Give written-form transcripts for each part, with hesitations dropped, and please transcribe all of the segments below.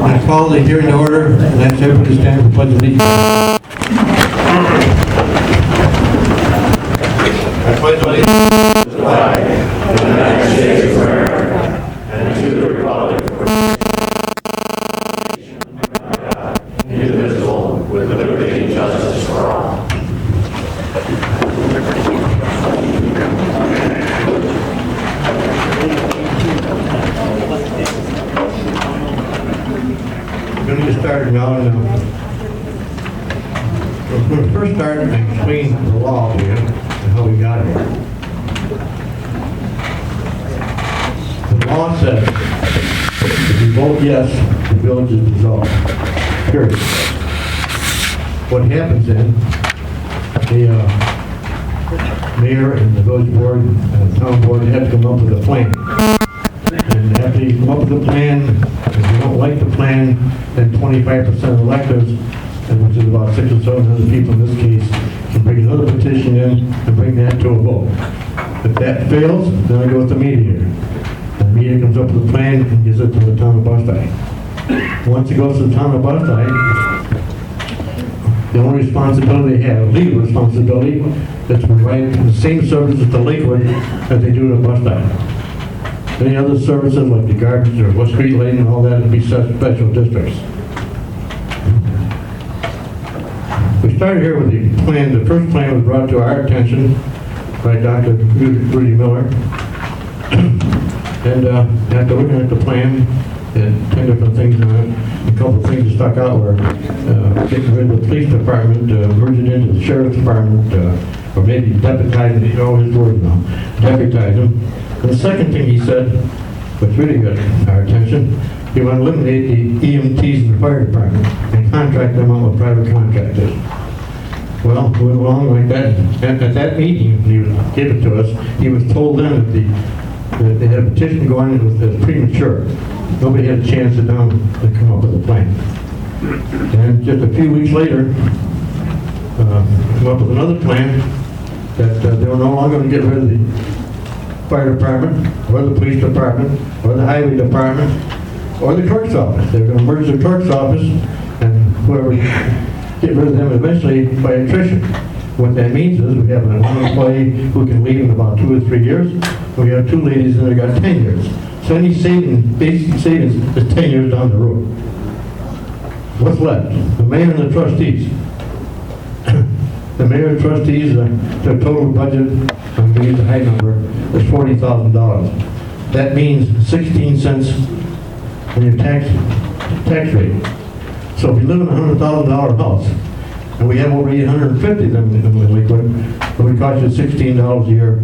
I call the hearing to order, and ask everybody to stand for pledge of allegiance. I pledge allegiance to the flag of the United States of America and to the republic for which it is indivisible, with liberty and justice for all. We're going to get started now. We're going to first start and explain the law to you and how we got here. The law says if you vote yes, the village is dissolved. Period. What happens then, the mayor and the village board and the town board have to come up with a plan. And after you come up with a plan, if you don't like the plan, then 25% of electors, and which is about 600 or 700 people in this case, can bring another petition in and bring that to a vote. If that fails, then I go with the mediator. The mediator comes up with a plan and gives it to the town of Bustye. Once it goes to the town of Bustye, the only responsibility they have, legal responsibility, is to provide the same services to Lakewood as they do to Bustye. Any other services like the garbage or West Street lighting and all that would be special districts. We started here with the plan. The first plan was brought to our attention by Dr. Rudy Miller. And after looking at the plan, and 10 different things on it, a couple of things that stuck out were getting rid of the police department, merging into the sheriff's department, or maybe deputizing, all his words now, deputize them. And the second thing he said, which really got our attention, he wanted to eliminate the EMTs in the fire department and contract them out with private contractors. Well, we went along like that. And at that meeting, when he gave it to us, he was told then that they had a petition going, it was premature. Nobody had a chance to sit down and come up with a plan. And just a few weeks later, come up with another plan that they were no longer going to get rid of the fire department, or the police department, or the highway department, or the clerk's office. They're going to merge the clerk's office and whoever, get rid of them eventually by attrition. What that means is we have an employee who can leave in about 2 or 3 years. We have 2 ladies that have got 10 years. So any basic savings is 10 years down the road. What's left? The mayor and the trustees. The mayor and trustees, their total budget, I'm going to use a high number, is $40,000. That means 16 cents on your tax rate. So if you live in a $100,000 house, and we have over 850 of them in Lakewood, it would cost you $16 a year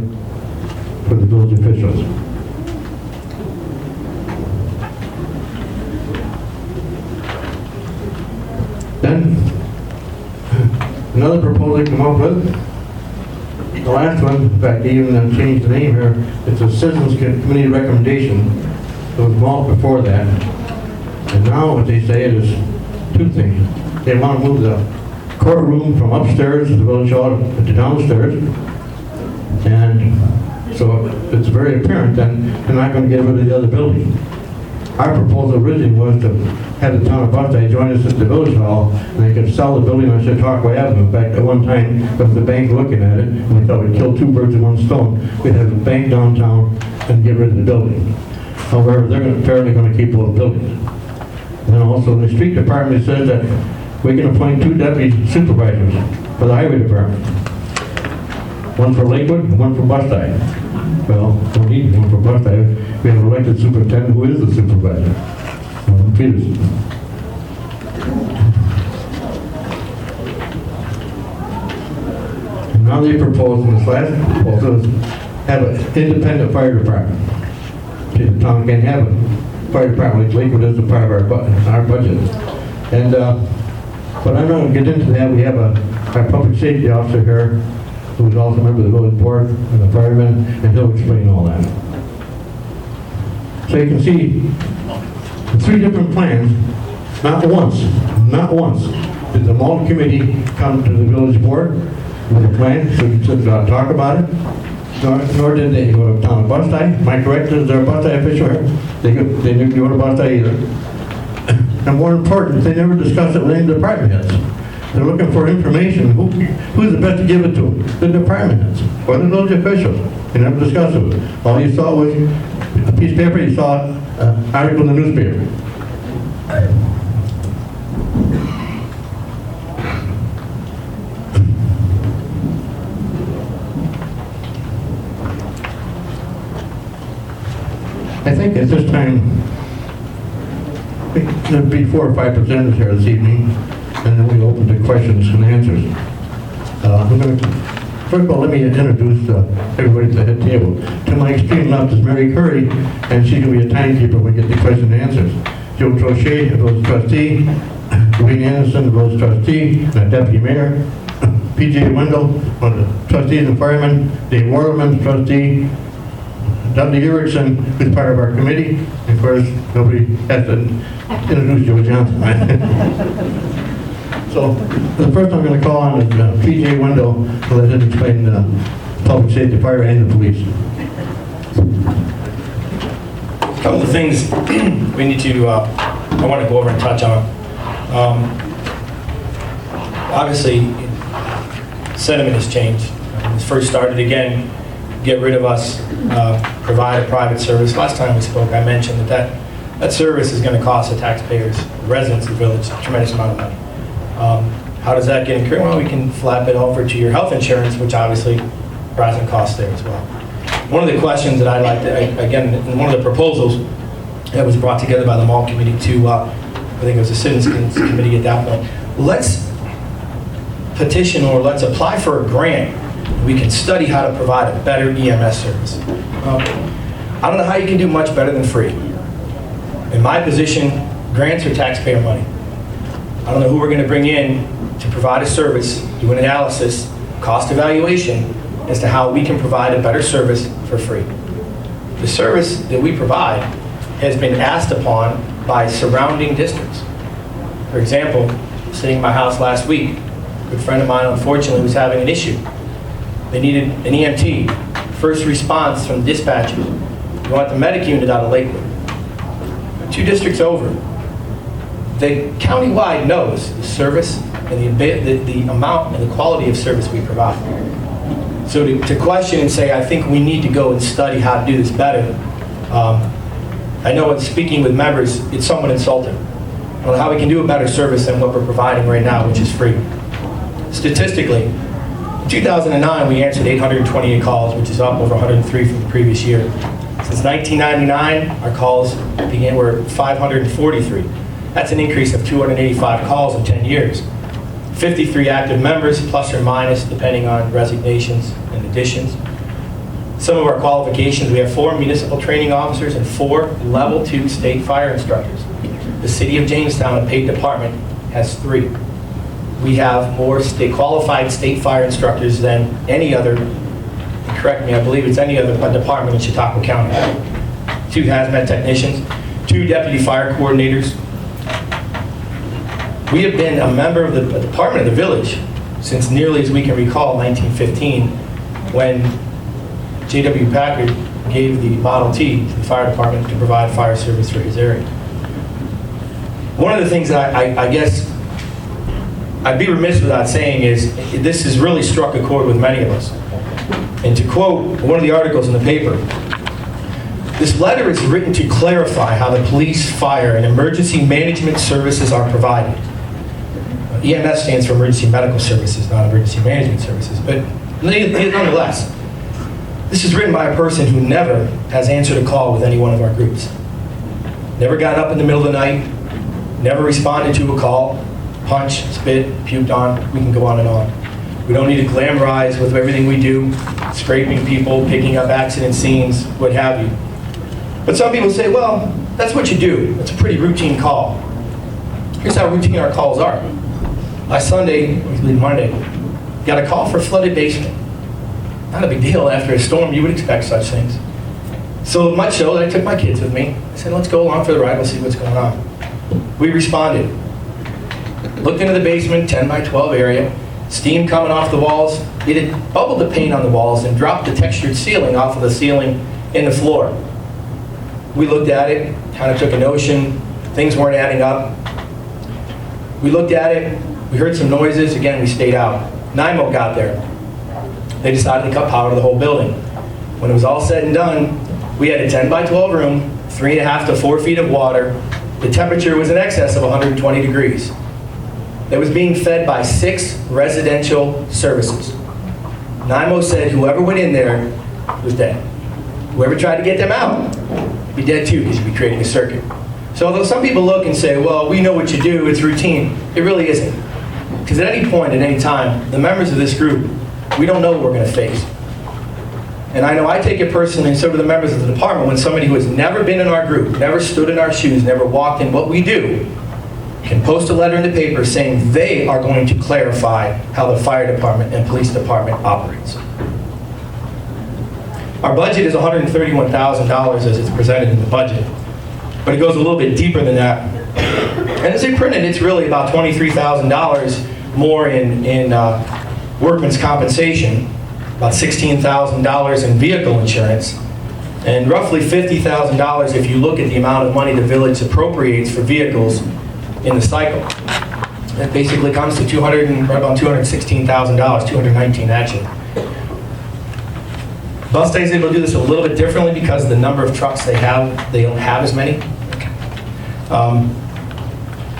for the village officials. Then, another proposal to come up with, the last one, in fact, they even changed the name here, it's a Citizens Committee recommendation. It was M.A.L.T before that. And now what they say is 2 things. They want to move the courtroom from upstairs to the village hall to downstairs. And so it's very apparent that they're not going to get rid of the other building. Our proposal originally was to have the town of Bustye join us at the village hall, and they could sell the building on Chautauqua Avenue. In fact, at one time, with the bank looking at it, and we thought we'd kill 2 birds with 1 stone. We'd have the bank downtown and get rid of the building. However, they're apparently going to keep both buildings. And then also the street department says that we can appoint 2 deputy supervisors for the highway department. 1 for Lakewood and 1 for Bustye. Well, don't need 1 for Bustye. We have an elected superintendent who is the supervisor, Peterson. And now they propose in this last proposal is have an independent fire department. See, the town can't have a fire department like Lakewood is a part of our budget. And but I'm not going to get into that. We have our public safety officer here who is also a member of the village board and the fireman, and he'll explain all that. So you can see the 3 different plans. Not once did the M.A.L.T committee come to the village board with a plan so we could talk about it. Nor did they go to town of Bustye. Am I correct? Is there a Bustye official here? They didn't go to Bustye either. and more important, they never discuss it with any department heads. They're looking for information. Who's the best to give it to? The department heads or the village officials. They never discuss it. All you saw was a piece of paper, you saw an article in the newspaper. I think at this time, there'll be 4 or 5 presenters here this evening, and then we open to questions and answers. First of all, let me introduce everybody to the head table. To my extreme left is Mary Curry, and she's going to be a timekeeper when we get the questions and answers. Joe Trochet, the village trustee, Dwayne Anderson, the village trustee, and the deputy mayor, P.J. Wendell, one of the trustees and firemen, Dave Warleman, trustee, Dudley Erickson, who's part of our committee, and of course, nobody has to introduce Joe Johnson, right? So, the first I'm going to call on is P.J. Wendell, to let him explain public safety, fire, and the police. A couple of things we need to, I want to go over and touch on. Obviously, sentiment has changed. When it first started again, get rid of us, provide a private service. Last time we spoke, I mentioned that service is going to cost the taxpayers, the residents of the village, a tremendous amount of money. How does that get incurred? Well, we can flap it over to your health insurance, which obviously rising costs there as well. One of the questions that I'd like to, again, in one of the proposals that was brought together by the M.A.L.T committee to, I think it was a citizens committee at that point, let's petition or let's apply for a grant. We can study how to provide a better EMS service. I don't know how you can do much better than free. In my position, grants are taxpayer money. I don't know who we're going to bring in to provide a service, do an analysis, cost evaluation as to how we can provide a better service for free. The service that we provide has been asked upon by surrounding districts. For example, sitting in my house last week, a good friend of mine unfortunately was having an issue. They needed an EMT, first response from dispatchers. We want the medic unit out of Lakewood. 2 districts over. The countywide knows the service and the amount and the quality of service we provide. So to question and say, I think we need to go and study how to do this better, I know in speaking with members, it's somewhat insulting. I don't know how we can do a better service than what we're providing right now, which is free. Statistically, in 2009, we answered 828 calls, which is up over 103 from the previous year. Since 1999, our calls were 543. That's an increase of 285 calls in 10 years. 53 active members, plus or minus, depending on resignations and additions. Some of our qualifications, we have 4 municipal training officers and 4 level 2 state fire instructors. The city of Jamestown, a paid department, has 3. We have more qualified state fire instructors than any other, correct me, I believe it's any other department in Chautauqua County. 2 hazmat technicians, 2 deputy fire coordinators. We have been a member of the department of the village since nearly as we can recall 1915 when J.W. Packard gave the M.A.L.T to the fire department to provide fire service for his area. One of the things that I guess I'd be remiss without saying is this has really struck a chord with many of us. And to quote one of the articles in the paper, this letter is written to clarify how the police, fire, and emergency management services are provided. EMS stands for emergency medical services, not emergency management services. But nonetheless, this is written by a person who never has answered a call with any one of our groups. Never got up in the middle of the night, never responded to a call, punched, spit, puked on, we can go on and on. We don't need to glamorize with everything we do, scraping people, picking up accident scenes, what have you. But some people say, well, that's what you do. It's a pretty routine call. Here's how routine our calls are. Last Sunday, Monday, got a call for a flooded basement. Not a big deal. After a storm, you would expect such things. So much so that I took my kids with me. I said, let's go along for the ride, we'll see what's going on. We responded. Looked into the basement, 10 by 12 area, steam coming off the walls. It had bubbled the paint on the walls and dropped the textured ceiling off of the ceiling in the floor. We looked at it, kind of took a notion, Things weren't adding up. We looked at it, we heard some noises, again, we stayed out. M.A.L.T got there. They decided to cut power to the whole building. When it was all said and done, we had a 10 by 12 room, 3.5 to 4 feet of water. The temperature was in excess of 120 degrees. That was being fed by 6 residential services. M.A.L.T said whoever went in there was dead. Whoever tried to get them out would be dead too, because you'd be creating a circuit. So although some people look and say, well, we know what you do, it's routine, it really isn't. Because at any point, at any time, the members of this group, we don't know what we're going to face. And I know I take it personally, and so do the members of the department, when somebody who has never been in our group, never stood in our shoes, never walked in what we do, can post a letter in the paper saying they are going to clarify how the fire department and police department operates. Our budget is $131,000 as it's presented in the budget, but it goes a little bit deeper than that. And as they printed, it's really about $23,000 more in workman's compensation, about $16,000 in vehicle insurance, and roughly $50,000 if you look at the amount of money the village appropriates for vehicles in the cycle. That basically comes to right about $216,000, $219 actually. Bus Day is able to do this a little bit differently because of the number of trucks they have. They don't have as many.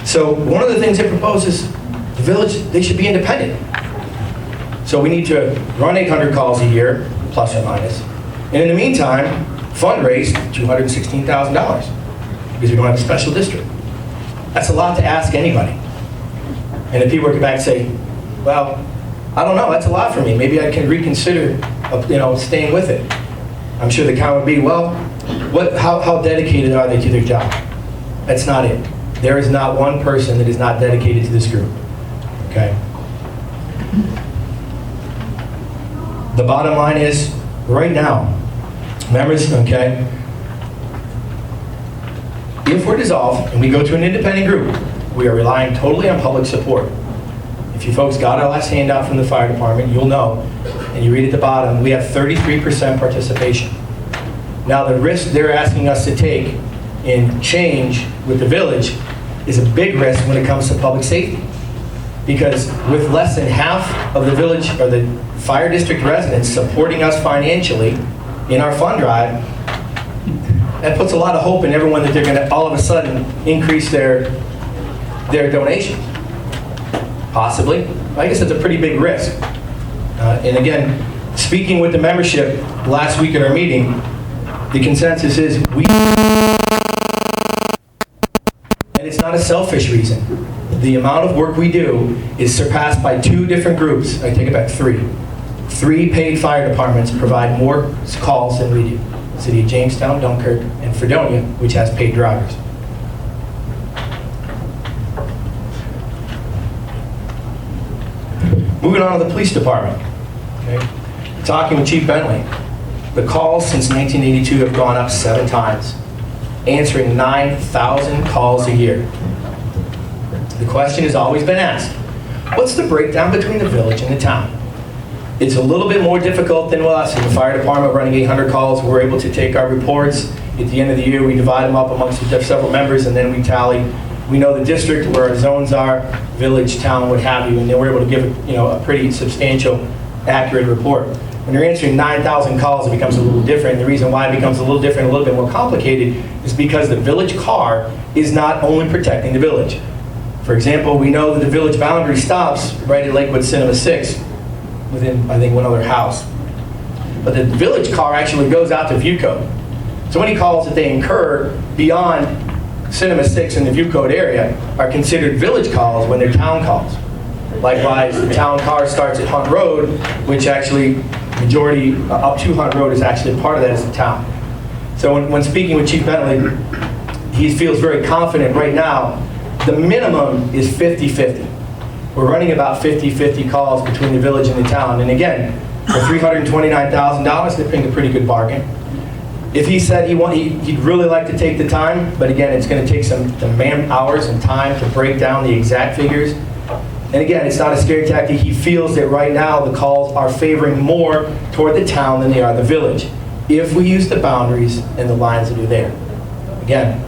So one of the things they propose is the village, they should be independent. So we need to run 800 calls a year, plus or minus. And in the meantime, fundraise $216,000 because we don't have a special district. That's a lot to ask anybody. And if people come back and say, well, I don't know, that's a lot for me. Maybe I can reconsider, staying with it. I'm sure the comment would be, well, how dedicated are they to their job? That's not it. There is not one person that is not dedicated to this group, okay? The bottom line is, right now, members, okay, if we're dissolved and we go to an independent group, we are relying totally on public support. If you folks got our last handout from the fire department, you'll know, and you read at the bottom, we have 33% participation. Now the risk they're asking us to take in change with the village is a big risk when it comes to public safety. Because with less than half of the village or the fire district residents supporting us financially in our fund drive, that puts a lot of hope in everyone that they're going to all of a sudden increase their donation. Possibly. I guess it's a pretty big risk. And again, speaking with the membership last week at our meeting, the consensus is and it's not a selfish reason. The amount of work we do is surpassed by 2 different groups. I take it back, 3. 3 paid fire departments provide more calls than we do. City of Jamestown, Dunkirk, and Fredonia, which has paid drivers. Moving on to the police department. Okay. Talking with Chief Bentley, the calls since 1982 have gone up 7 times, answering 9,000 calls a year. The question has always been asked, what's the breakdown between the village and the town? It's a little bit more difficult than us in the fire department running 800 calls. We're able to take our reports. At the end of the year, we divide them up amongst several members, and then we tally. We know the district where our zones are, village, town, what have you, and then we're able to give a pretty substantial, accurate report. When you're answering 9,000 calls, it becomes a little different. The reason why it becomes a little different, a little bit more complicated, is because the village car is not only protecting the village. For example, we know that the village boundary stops right at Lakewood Cinema 6, within, I think, one other house. But the village car actually goes out to view code. So any calls that they incur beyond Cinema 6 in the view code area are considered village calls when they're town calls. Likewise, the town car starts at Hunt Road, which actually, majority up to Hunt Road is actually part of that is the town. So when speaking with Chief Bentley, he feels very confident right now. The minimum is 50-50. We're running about 50-50 calls between the village and the town. And again, for $329,000, they're paying a pretty good bargain. If he said he'd really like to take the time, but again, it's going to take some man hours and time to break down the exact figures. And again, it's not a scare tactic. He feels that right now the calls are favoring more toward the town than they are the village, if we use the boundaries and the lines that are there. Again,